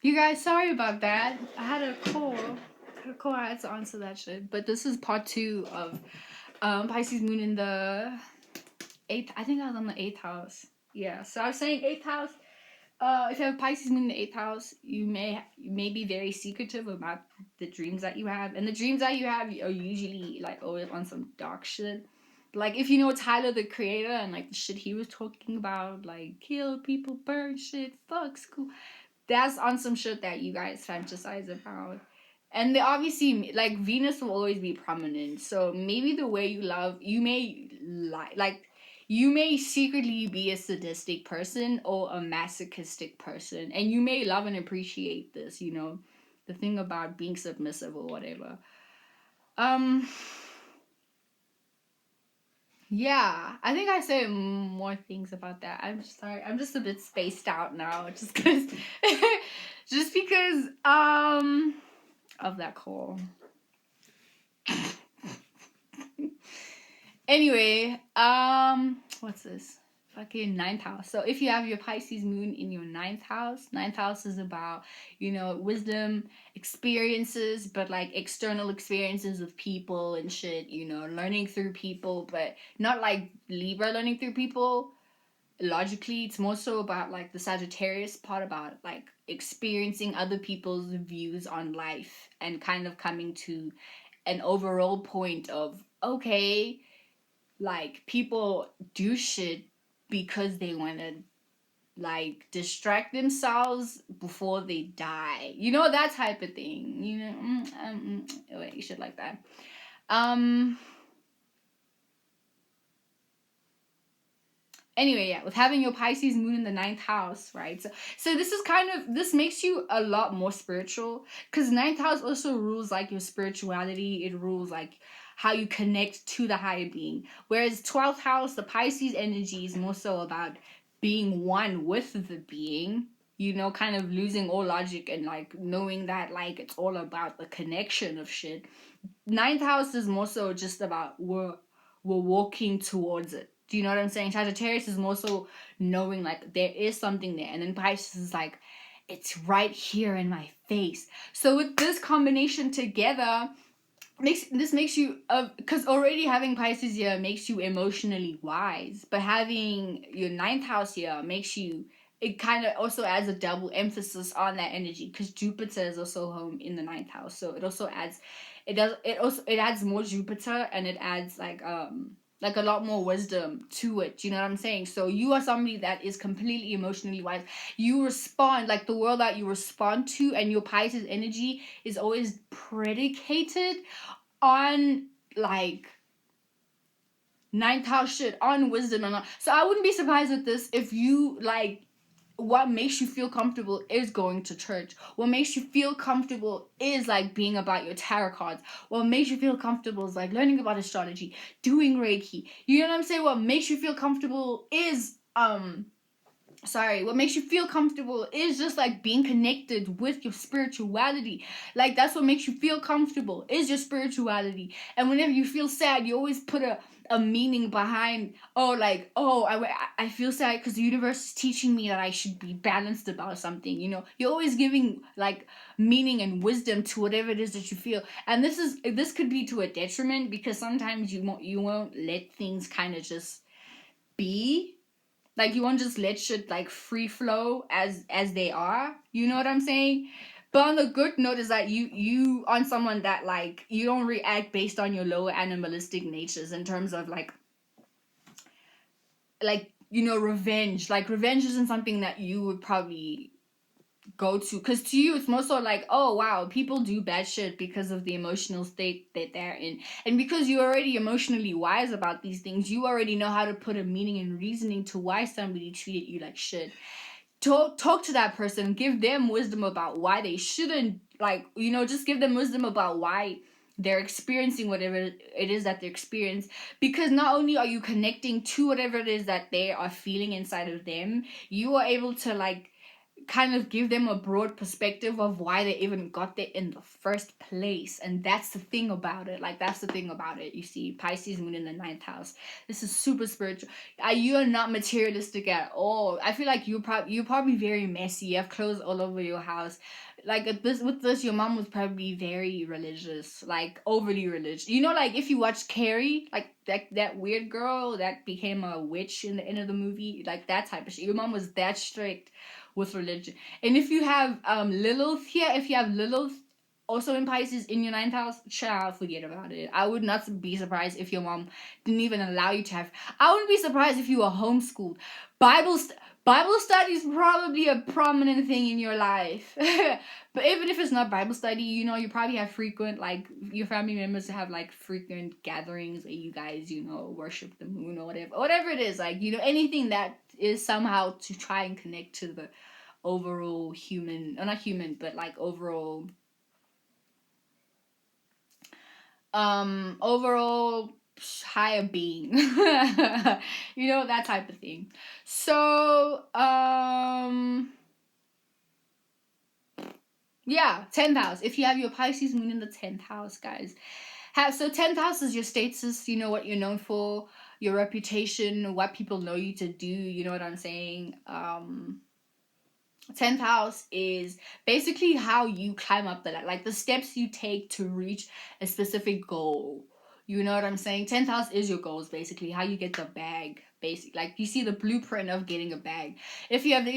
You guys, sorry about that. I had a call. I had to answer that shit. But this is part 2 of Pisces moon in the 8th. I think I was on the 8th house. Yeah, so I was saying 8th house. If you have Pisces moon in the 8th house, you may be very secretive about the dreams that you have. And the dreams that you have are usually like always on some dark shit. Like if you know Tyler the Creator and like the shit he was talking about, like kill people, burn shit, fuck school, that's on some shit that you guys fantasize about. And they obviously, like, Venus will always be prominent. So maybe the way you love, you may like you may secretly be a sadistic person or a masochistic person, and you may love and appreciate this, the thing about being submissive or whatever. Yeah, I think I said more things about that. I'm sorry. I'm just a bit spaced out now, just because, of that call. Anyway, what's this? Fucking 9th house. So if you have your Pisces moon in your 9th house is about, wisdom, experiences, but like external experiences with people and shit, learning through people, but not like Libra learning through people. Logically, it's more so about like the Sagittarius part, about like experiencing other people's views on life and kind of coming to an overall point of, okay, like people do shit because they want to like distract themselves before they die, that type of thing, shit like that. Anyway, yeah, with having your Pisces moon in the 9th house, right? So this makes you a lot more spiritual, because 9th house also rules like your spirituality. It rules like how you connect to the higher being. Whereas 12th house, the Pisces energy, is more so about being one with the being, kind of losing all logic and like knowing that like it's all about the connection of shit. 9th house is more so just about we're walking towards it. Do you know what I'm saying? Sagittarius is more so knowing like there is something there, and then Pisces is like, it's right here in my face. So with this combination together, makes you, because already having Pisces here makes you emotionally wise, but having your 9th house here makes you, it kind of also adds a double emphasis on that energy, because Jupiter is also home in the 9th house, so it also adds, it adds more Jupiter, and it adds like a lot more wisdom to it. You know what I'm saying? So you are somebody that is completely emotionally wise. You respond, like the world that you respond to, and your Pisces energy is always predicated on like 9th house shit, on wisdom and all. So I wouldn't be surprised with this if you like, what makes you feel comfortable is going to church. What makes you feel comfortable is like being about your tarot cards. What makes you feel comfortable is like learning about astrology, doing Reiki. You know what I'm saying? What makes you feel comfortable is what makes you feel comfortable is just like being connected with your spirituality. Like that's what makes you feel comfortable, is your spirituality. And whenever you feel sad, you always put a meaning behind, I feel sad because the universe is teaching me that I should be balanced about something. You're always giving like meaning and wisdom to whatever it is that you feel. And this could be to a detriment, because sometimes you won't let things kind of just be. Like you won't just let shit like free flow as they are. You know what I'm saying? But on the good note is that you on someone that like you don't react based on your lower animalistic natures, in terms of like revenge. Like revenge isn't something that you would probably go to, because to you it's more so like, oh wow, people do bad shit because of the emotional state that they're in, and because you're already emotionally wise about these things, you already know how to put a meaning and reasoning to why somebody treated you like shit. Talk to that person, give them wisdom about why they shouldn't, like, just give them wisdom about why they're experiencing whatever it is that they're experiencing, because not only are you connecting to whatever it is that they are feeling inside of them, you are able to like kind of give them a broad perspective of why they even got there in the first place. And that's the thing about it. Like, that's the thing about it. You see, Pisces moon in the 9th house. This is super spiritual. You are not materialistic at all. I feel like you're probably very messy. You have clothes all over your house. Like, with this, your mom was probably very religious, like overly religious. You know, like if you watch Carrie, like that weird girl that became a witch in the end of the movie, like that type of shit. Your mom was that strict with religion. And if you have Lilith here, if you have Lilith also in Pisces in your 9th house, child, forget about it. I would not be surprised if your mom didn't even allow you to have. I wouldn't be surprised if you were homeschooled. Bible study is probably a prominent thing in your life. But even if it's not Bible study, you know, you probably have frequent, like, your family members have, like, frequent gatherings where you guys, you know, worship the moon or whatever it is. Like, you know, anything that is somehow to try and connect to the overall human, or not human, but, like, overall higher being. You know, that type of thing. So yeah, 10th house. If you have your Pisces moon in the 10th house, guys, 10th house is your status, you know, what you're known for, your reputation, what people know you to do, you know what I'm saying. 10th house is basically how you climb up the ladder, like the steps you take to reach a specific goal. You know what I'm saying? 10th house is your goals, basically how you get the bag. Basic, like you see the blueprint of getting a bag. If you have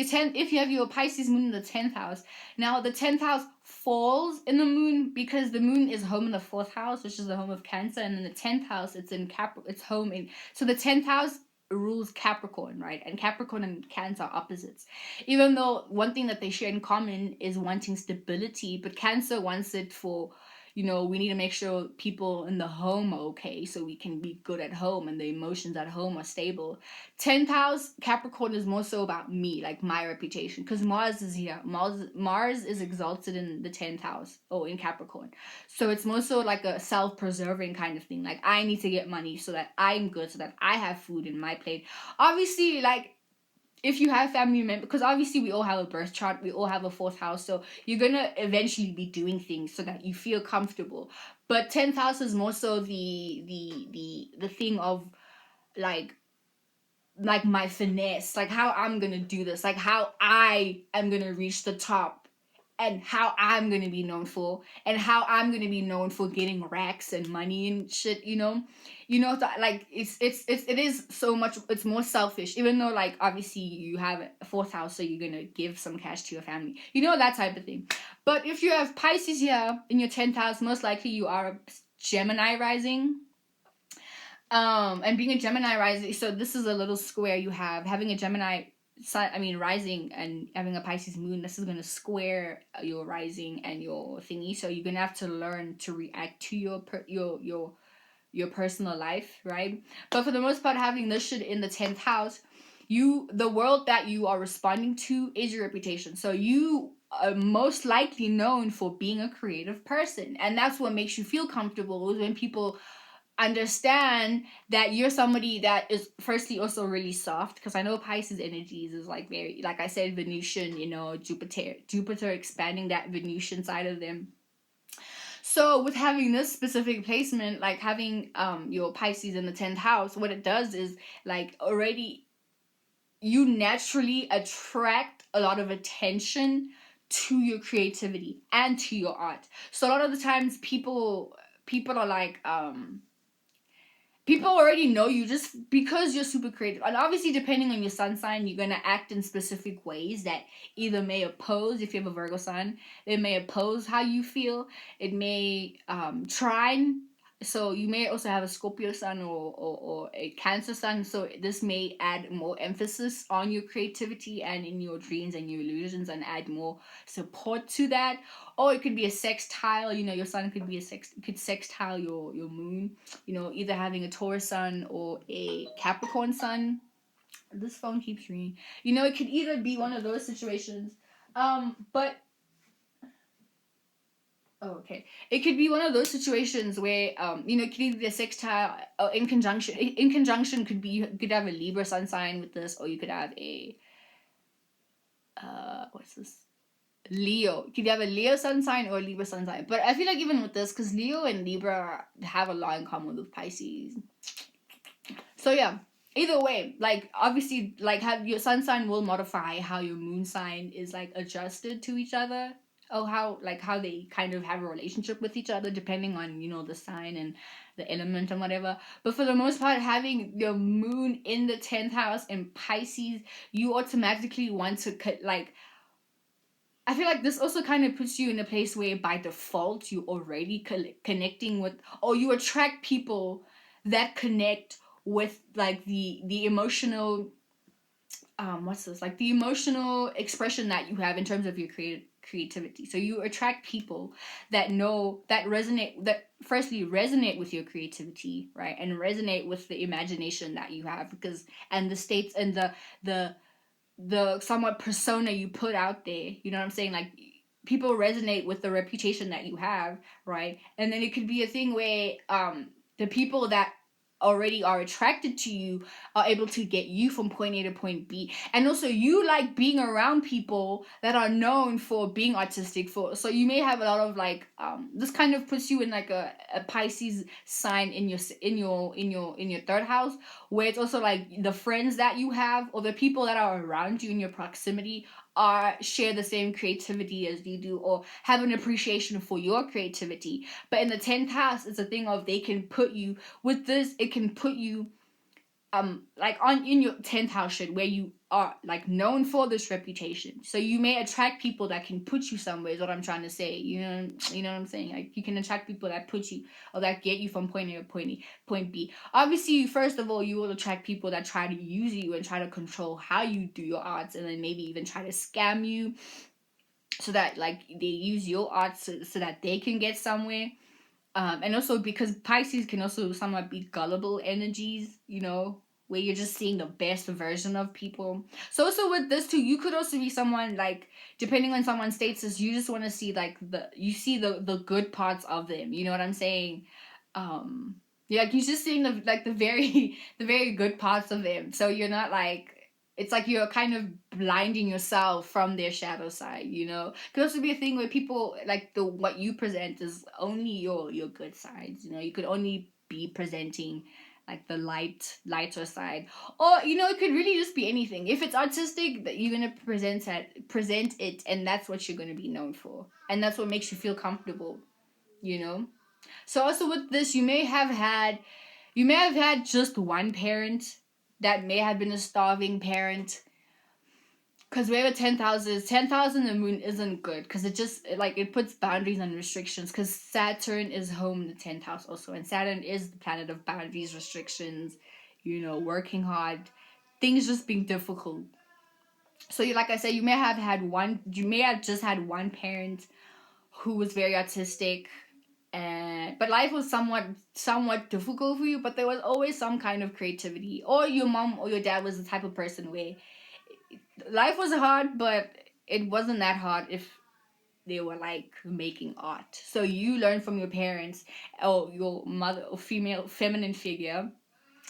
your Pisces moon in the 10th house, now the 10th house falls in the moon because the moon is home in the 4th house, which is the home of Cancer, and in the 10th house it's in it's home in, so the 10th house rules Capricorn, right? And Capricorn and Cancer are opposites. Even though one thing that they share in common is wanting stability, but Cancer wants it for, you know, we need to make sure people in the home are okay so we can be good at home and the emotions at home are stable. 10th house Capricorn is more so about me, like my reputation, because Mars is here. Mars is exalted in the 10th house, in Capricorn. So it's more so like a self-preserving kind of thing. Like, I need to get money so that I'm good, so that I have food in my plate. Obviously, like, if you have family members, because obviously we all have a birth chart, we all have a 4th house, so you're gonna eventually be doing things so that you feel comfortable. But 10th house is more so the thing of like my finesse, like how I'm gonna do this, like how I am gonna reach the top, and how I'm gonna be known for, and how I'm gonna be known for getting racks and money and shit, you know, like it is so much. It's more selfish, even though like obviously you have a 4th house, so you're gonna give some cash to your family, you know, that type of thing. But if you have Pisces here in your 10th house, most likely you are a Gemini rising. And being a Gemini rising, so this is a little square you have. Having a Gemini rising and having a Pisces moon, this is going to square your rising and your thingy. So you're going to have to learn to react to your personal life, right? But for the most part, having this shit in the 10th house, the world that you are responding to is your reputation. So you are most likely known for being a creative person, and that's what makes you feel comfortable, is when people understand that you're somebody that is firstly also really soft, because I know Pisces energies is like very, like I said, Venusian, you know, Jupiter expanding that Venusian side of them. So with having this specific placement, like having your Pisces in the 10th house, what it does is like already you naturally attract a lot of attention to your creativity and to your art. So a lot of the times people are like people already know you just because you're super creative. And obviously, depending on your sun sign, you're going to act in specific ways that either may oppose, if you have a Virgo sun, it may oppose how you feel. It may trine. So you may also have a Scorpio sun or a Cancer sun. So this may add more emphasis on your creativity and in your dreams and your illusions, and add more support to that. Or it could be a sextile, you know, your sun could be could sextile your moon, you know, either having a Taurus sun or a Capricorn sun. This phone keeps ringing. You know, it could either be one of those situations. But okay, it could be one of those situations where you know, it could either be a sextile in conjunction. In conjunction could be, you could have a Libra sun sign with this, or you could have a what's this? Leo. You could have a Leo sun sign or a Libra sun sign. But I feel like even with this, because Leo and Libra have a lot in common with Pisces. So yeah, either way, like obviously, like have your sun sign will modify how your moon sign is like adjusted to each other, or how they kind of have a relationship with each other depending on the sign and the element and whatever. But for the most part, having your moon in the 10th house in Pisces, you automatically want to like. I feel like this also kind of puts you in a place where by default you already connecting with, or you attract people that connect with like the emotional what's this, like the emotional expression that you have in terms of your creativity. So you attract people that resonate, that firstly resonate with your creativity, right, and resonate with the imagination that you have, because and the states and the somewhat persona you put out there, you know what I'm saying, like people resonate with the reputation that you have, right? And then it could be a thing where the people that already are attracted to you are able to get you from point A to point B. And also you like being around people that are known for being artistic, for so you may have a lot of like this kind of puts you in like a Pisces sign in your third house, where it's also like the friends that you have or the people that are around you in your proximity share the same creativity as you do, or have an appreciation for your creativity. But in the 10th house, it's a thing of they can put you with this, it can put you like on in your 10th house shit, where you are like known for this reputation. So you may attract people that can put you somewhere, is what I'm trying to say. You know what I'm saying? Like you can attract people that put you, or that get you from point A to point B. Obviously, first of all, you will attract people that try to use you and try to control how you do your arts, and then maybe even try to scam you, so that like they use your arts so that they can get somewhere. And also because Pisces can also somewhat be gullible energies, where you're just seeing the best version of people. So also with this too, you could also be someone like, depending on someone's status, you just want to see like the good parts of them. You know what I'm saying? Yeah, like you're just seeing the very the very good parts of them. So you're not like, it's like you're kind of blinding yourself from their shadow side, Could also be a thing where people like what you present is only your good sides, you could only be presenting like the lighter side, or it could really just be anything. If it's artistic, that you're gonna present it, and that's what you're gonna be known for, and that's what makes you feel comfortable, So also with this, you may have had just one parent that may have been a starving parent. Because wherever 10,000 the moon isn't good, because it puts boundaries and restrictions, because Saturn is home in the 10th house also, and Saturn is the planet of boundaries, restrictions, working hard, things just being difficult. So like I said, you may have just had one parent who was very artistic, but life was somewhat difficult for you, but there was always some kind of creativity, or your mom or your dad was the type of person where life was hard, but it wasn't that hard if they were like making art. So you learn from your parents or your mother or feminine figure,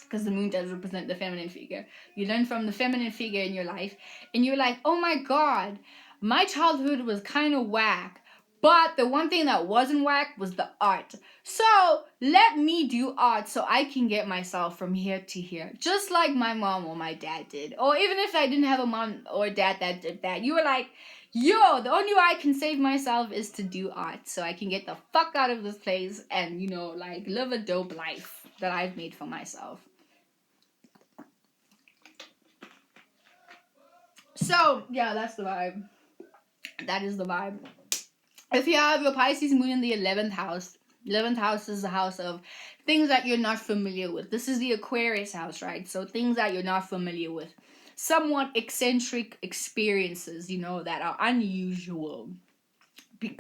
because the moon does represent the feminine figure. You learn from the feminine figure in your life, and you're like, oh my god, my childhood was kind of whack, but the one thing that wasn't whack was the art. So let me do art so I can get myself from here to here, just like my mom or my dad did. Or even if I didn't have a mom or dad that did that, you were like, yo, the only way I can save myself is to do art so I can get the fuck out of this place and, like live a dope life that I've made for myself. So, yeah, that's the vibe. That is the vibe. If you have your Pisces moon in the 11th house, 11th house is the house of things that you're not familiar with. This is the Aquarius house, right? So things that you're not familiar with. Somewhat eccentric experiences, that are unusual.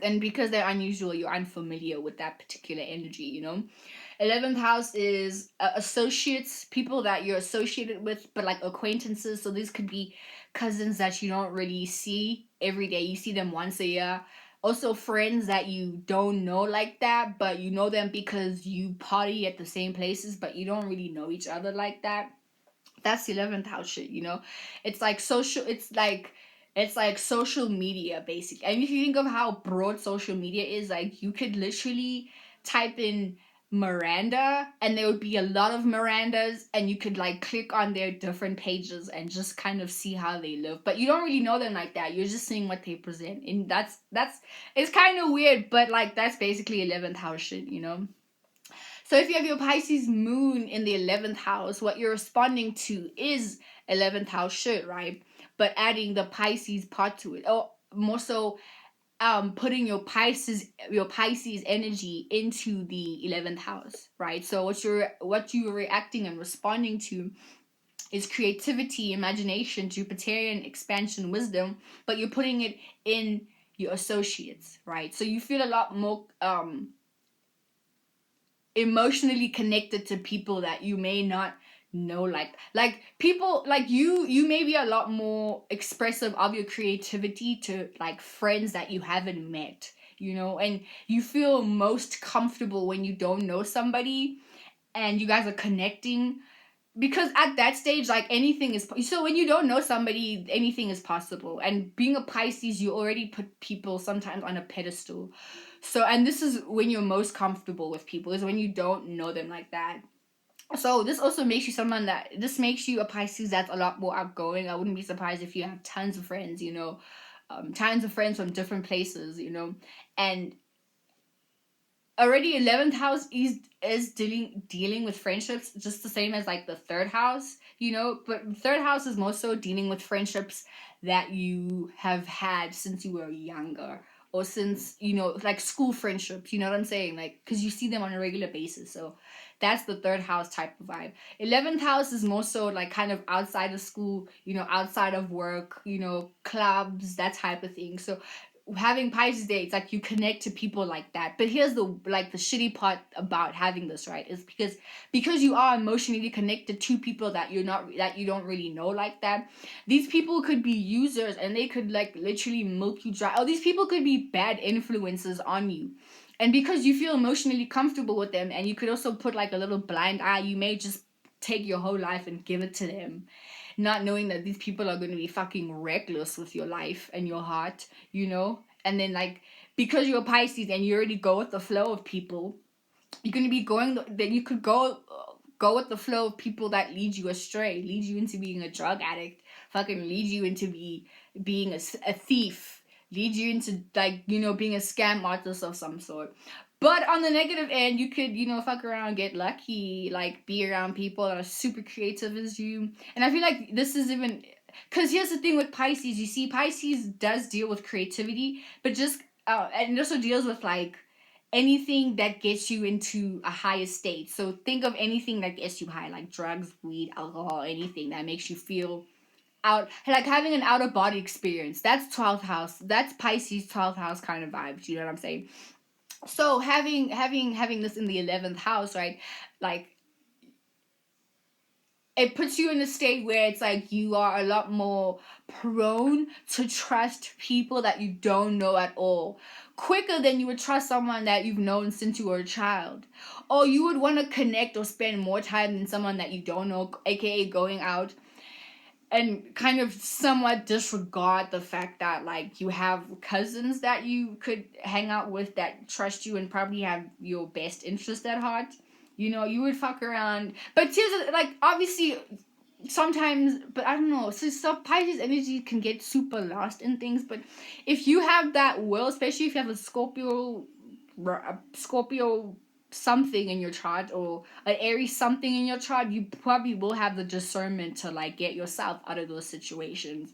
And because they're unusual, you're unfamiliar with that particular energy, 11th house is associates, people that you're associated with, but like acquaintances. So these could be cousins that you don't really see every day. You see them once a year. Also friends that you don't know like that, but you know them because you party at the same places, but you don't really know each other like that. That's the 11th house shit, It's like social, it's like It's like social media, basically. And if you think of how broad social media is, like you could literally type in Miranda and there would be a lot of Mirandas, and you could like click on their different pages and just kind of see how they live. But you don't really know them like that. You're just seeing what they present. And that's it's kind of weird, but like that's basically 11th house shit, you know? So if you have your Pisces moon in the 11th house, what you're responding to is 11th house shit, right? But adding the Pisces part to it. Or more so putting your Pisces energy into the 11th house, right? So what you're reacting and responding to is creativity, imagination, Jupiterian expansion, wisdom, but you're putting it in your associates, right? So you feel a lot more emotionally connected to people that you may not know, like people like you may be a lot more expressive of your creativity to like friends that you haven't met, you know, and you feel most comfortable when you don't know somebody and you guys are connecting, because at that stage, like anything is so when you don't know somebody, anything is possible. And being a Pisces, you already put people sometimes on a pedestal. So, and this is when you're most comfortable with people, is when you don't know them like that. So this also makes you someone that this makes you a Pisces that's a lot more outgoing. I wouldn't be surprised if you have tons of friends, you know, tons of friends from different places, you know. And already 11th house is dealing with friendships just the same as like the third house, you know, but third house is more so dealing with friendships that you have had since you were younger, or since, you know, like school friendships, you know what I'm saying, like because you see them on a regular basis. So that's the third house type of vibe. 11th house is more so like kind of outside of school, you know, outside of work, you know, clubs, that type of thing. So having Pisces dates, like you connect to people like that. But here's the like the shitty part about having this, right, is because you are emotionally connected to people that you don't really know like that. These people could be users and they could like literally milk you dry. Oh, these people could be bad influences on you. And because you feel emotionally comfortable with them, and you could also put like a little blind eye, you may just take your whole life and give it to them, not knowing that these people are going to be fucking reckless with your life and your heart, you know? And then, like, because you're a Pisces and you already go with the flow of people, you're going to be then you could go with the flow of people that lead you astray, lead you into being a drug addict, fucking lead you into being a thief, lead you into, like, you know, being a scam artist of some sort. But on the negative end, you could, you know, fuck around, get lucky, like be around people that are super creative as you. And I feel like this is even, because here's the thing with Pisces. You see, Pisces does deal with creativity, but just and it also deals with like anything that gets you into a higher state. So think of anything that gets you high, like drugs, weed, alcohol, anything that makes you feel out, like having an out of body experience. That's 12th house. That's Pisces 12th house kind of vibes. You know what I'm saying? So having this in the 11th house, right? Like it puts you in a state where it's like you are a lot more prone to trust people that you don't know at all quicker than you would trust someone that you've known since you were a child. Or you would want to connect or spend more time than someone that you don't know, aka going out and kind of somewhat disregard the fact that like you have cousins that you could hang out with that trust you and probably have your best interest at heart. You know, you would fuck around. But here's like obviously sometimes, but I don't know. So Pisces energy can get super lost in things. But if you have that will, especially if you have a Scorpio something in your chart, or an Aries something in your chart, you probably will have the discernment to like get yourself out of those situations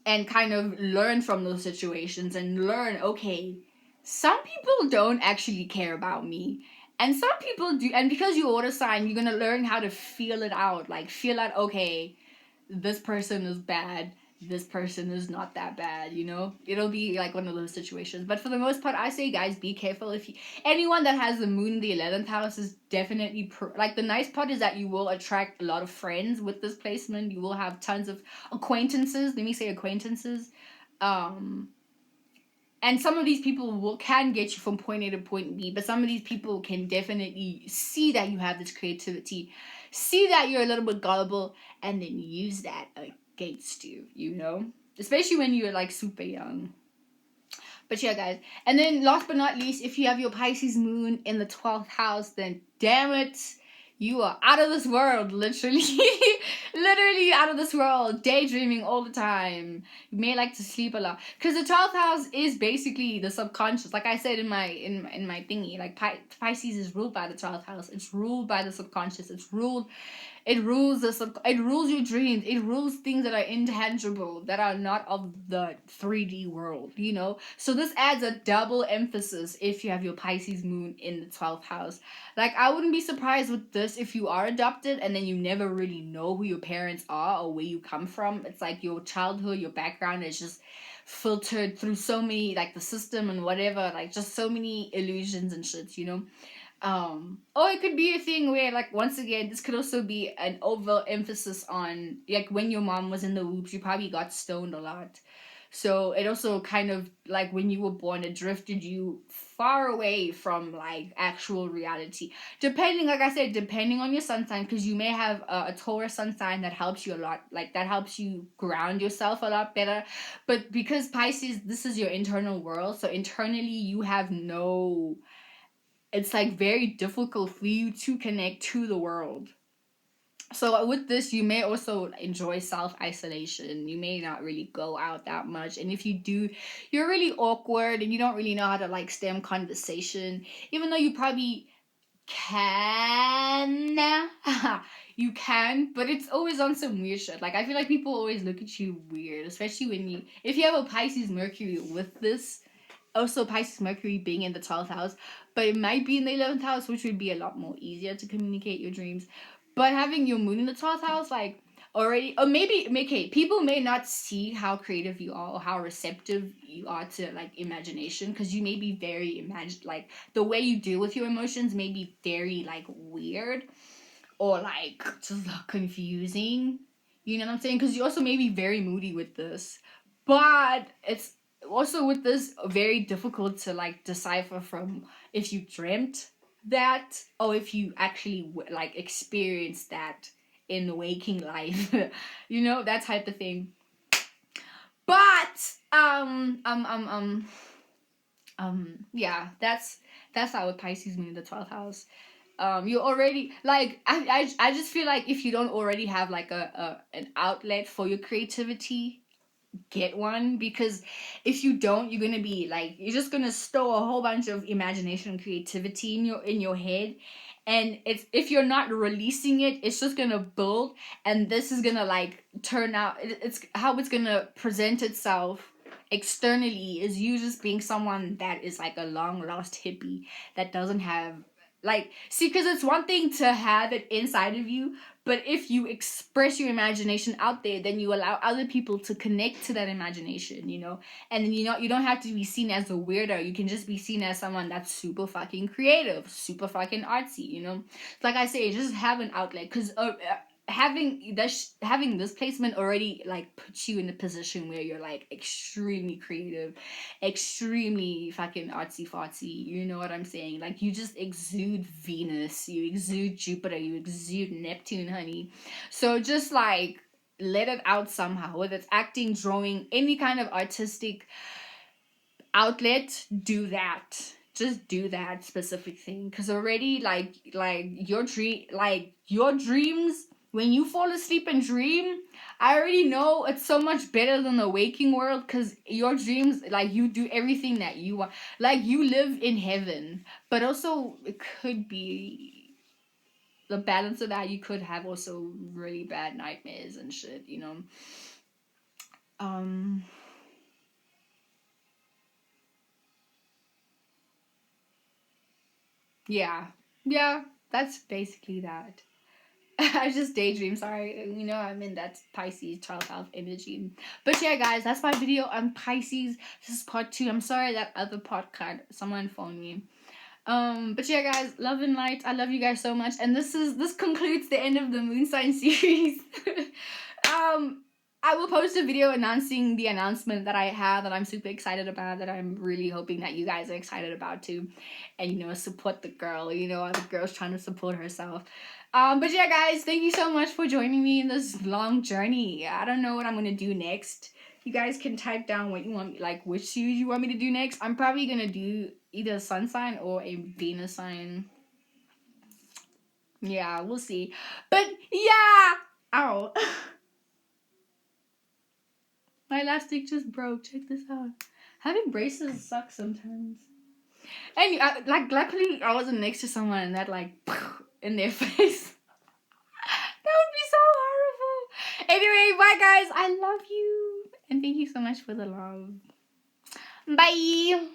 and kind of learn from those situations and learn, okay, some people don't actually care about me and some people do. And because you water sign, you're gonna learn how to feel it out, like feel out, okay, this person is bad, this person is not that bad, you know? It'll be like one of those situations. But for the most part, I say, guys, be careful. If you, anyone that has the moon in the 11th house is definitely like, the nice part is that you will attract a lot of friends with this placement. You will have tons of acquaintances. Let me say acquaintances. And some of these people can get you from point A to point B, but some of these people can definitely see that you have this creativity, see that you're a little bit gullible, and then use that gates do, you know? Especially when you're like super young. But yeah, guys. And then last but not least, if you have your Pisces moon in the 12th house, then damn it, you are out of this world, literally. Literally out of this world, daydreaming all the time. You may like to sleep a lot, because the 12th house is basically the subconscious. Like I said in my thingy, like Pisces is ruled by the 12th house. It's ruled by the subconscious. It rules it rules your dreams. It rules things that are intangible, that are not of the 3D world, you know? So this adds a double emphasis if you have your Pisces moon in the 12th house. Like, I wouldn't be surprised with this if you are adopted and then you never really know who your parents are or where you come from. It's like your childhood, your background is just filtered through so many, like the system and whatever, like just so many illusions and shit, you know? Or it could be a thing where, like, once again, this could also be an overemphasis on, like, when your mom was in the womb, you probably got stoned a lot. So it also kind of, like, when you were born, it drifted you far away from, like, actual reality. Depending, like I said, depending on your sun sign, because you may have a Taurus sun sign that helps you a lot. Like, that helps you ground yourself a lot better. But because Pisces, this is your internal world, so internally you have no... It's like very difficult for you to connect to the world. So with this, you may also enjoy self-isolation. You may not really go out that much. And if you do, you're really awkward and you don't really know how to like stem conversation. Even though you probably can. You can, but it's always on some weird shit. Like, I feel like people always look at you weird, especially if you have a Pisces Mercury with this. Also, Pisces Mercury being in the 12th house, but it might be in the 11th house, which would be a lot more easier to communicate your dreams. But having your moon in the 12th house, like, already, or maybe, okay, people may not see how creative you are or how receptive you are to, like, imagination, because you may be very like, the way you deal with your emotions may be very, like, weird, or, like, just confusing, you know what I'm saying? Because you also may be very moody with this, but it's also with this very difficult to like decipher from if you dreamt that or if you actually like experienced that in waking life. You know, that type of thing. But yeah, that's our Pisces moon in the 12th house. You already like I just feel like if you don't already have like an outlet for your creativity, get one, because if you don't, you're gonna be like, you're just gonna store a whole bunch of imagination and creativity in your head, and it's, if you're not releasing it, it's just gonna build, and this is gonna like turn out, it's how it's gonna present itself externally is you just being someone that is like a long lost hippie that doesn't have like, see, because it's one thing to have it inside of you, but if you express your imagination out there, then you allow other people to connect to that imagination, you know? And then, you know, you don't have to be seen as a weirdo. You can just be seen as someone that's super fucking creative, super fucking artsy, you know? Like I say, just have an outlet, because having this placement already like puts you in a position where you're like extremely creative, extremely fucking artsy fartsy, you know what I'm saying? Like, you just exude Venus, you exude Jupiter, you exude Neptune, honey. So just like let it out somehow, whether it's acting, drawing, any kind of artistic outlet, do that. Just do that specific thing, because already like your dreams, when you fall asleep and dream, I already know it's so much better than the waking world, because your dreams, like, you do everything that you want, like you live in heaven. But also it could be the balance of that, you could have also really bad nightmares and shit, you know. Yeah, that's basically that. I just daydream, sorry. You know, I'm in that Pisces 12th house energy. But yeah, guys, that's my video on Pisces. This is part 2. I'm sorry that other podcast, someone phoned me. But yeah, guys, love and light. I love you guys so much. And this concludes the end of the moon sign series. I will post a video announcing the announcement that I have that I'm super excited about, that I'm really hoping that you guys are excited about too. And support the girl. The girl's trying to support herself. But yeah, guys, thank you so much for joining me in this long journey. I don't know what I'm gonna do next. You guys can type down what you want, like which series you want me to do next. I'm probably gonna do either a sun sign or a Venus sign. Yeah, we'll see. But yeah, ow. My elastic just broke. Check this out. Having braces sucks sometimes. And luckily I wasn't next to someone that in their face. That would be so horrible. Anyway, bye guys. I love you. And thank you so much for the love. Bye.